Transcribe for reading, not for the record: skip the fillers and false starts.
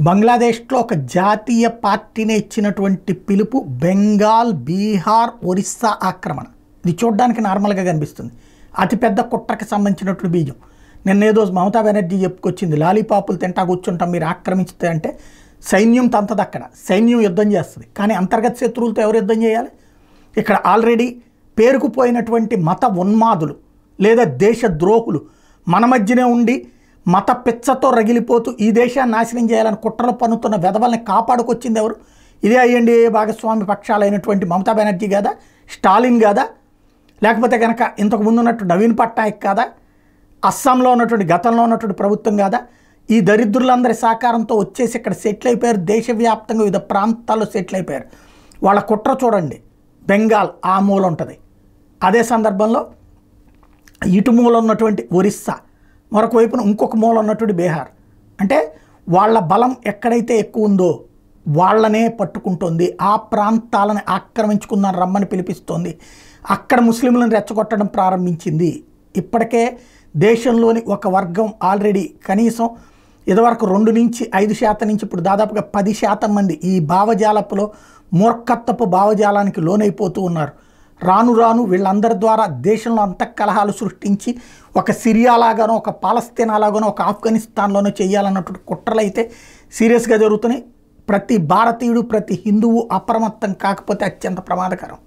బంగ్లాదేశ్లో ఒక జాతీయ పార్టీనే ఇచ్చినటువంటి పిలుపు బెంగాల్, బీహార్, ఒరిస్సా ఆక్రమణ. ఇది చూడడానికి నార్మల్గా కనిపిస్తుంది. అతిపెద్ద కుట్రకి సంబంధించినటువంటి బీజం. నిన్నేదో మమతా బెనర్జీ చెప్పుకొచ్చింది, లాలీపాపులు తింటా కూర్చుంటాం మీరు ఆక్రమించితే అంటే. సైన్యం తంతది అక్కడ, సైన్యం యుద్ధం చేస్తుంది. కానీ అంతర్గత శత్రువులతో ఎవరు యుద్ధం చేయాలి? ఇక్కడ ఆల్రెడీ పేరుకుపోయినటువంటి మత ఉన్మాదులు లేదా దేశ ద్రోహులు మన మధ్యనే ఉండి మత పిచ్చతో రగిలిపోతూ ఈ దేశాన్ని నాశనం చేయాలని కుట్రలు పన్నుతున్న వెధవల్ని కాపాడుకొచ్చింది ఎవరు? ఇదే అయ్యండి భాగస్వామి పక్షాలైనటువంటి మమతా బెనర్జీ కాదా, స్టాలిన్ కాదా, లేకపోతే కనుక ఇంతకుముందు ఉన్నట్టు నవీన్ పట్నాయక్ కాదా, అస్సాంలో ఉన్నటువంటి గతంలో ఉన్నటువంటి ప్రభుత్వం కాదా? ఈ దరిద్రులందరి సహకారంతో వచ్చేసి ఇక్కడ సెటిల్ అయిపోయారు. దేశవ్యాప్తంగా వివిధ ప్రాంతాల్లో సెటిల్ అయిపోయారు. వాళ్ళ కుట్ర చూడండి. బెంగాల్ ఆ మూల ఉంటుంది, అదే సందర్భంలో ఇటు మూల ఉన్నటువంటి ఒరిస్సా, మరొక వైపున ఇంకొక మూల ఉన్నటువంటి బీహార్. అంటే వాళ్ళ బలం ఎక్కడైతే ఎక్కువ ఉందో వాళ్ళనే పట్టుకుంటుంది. ఆ ప్రాంతాలను ఆక్రమించుకుందని రమ్మని పిలిపిస్తోంది. అక్కడ ముస్లింలను రెచ్చగొట్టడం ప్రారంభించింది. ఇప్పటికే దేశంలోని ఒక వర్గం ఆల్రెడీ కనీసం ఇదివరకు 2 నుంచి 5% నుంచి ఇప్పుడు దాదాపుగా 10% మంది ఈ భావజాలపులో మూర్ఖత్వపు భావజాలానికి లోనైపోతూ ఉన్నారు. రాను రాను వీళ్ళందరి ద్వారా దేశంలో అంతఃకలహాలు సృష్టించి ఒక సిరియాలాగానో, ఒక పాలస్తీనాలాగానో, ఒక ఆఫ్ఘనిస్తాన్లోనో చేయాలన్నటువంటి కుట్రలు అయితే సీరియస్గా జరుగుతున్నాయి. ప్రతి భారతీయుడు, ప్రతి హిందువు అప్రమత్తం కాకపోతే అత్యంత ప్రమాదకరం.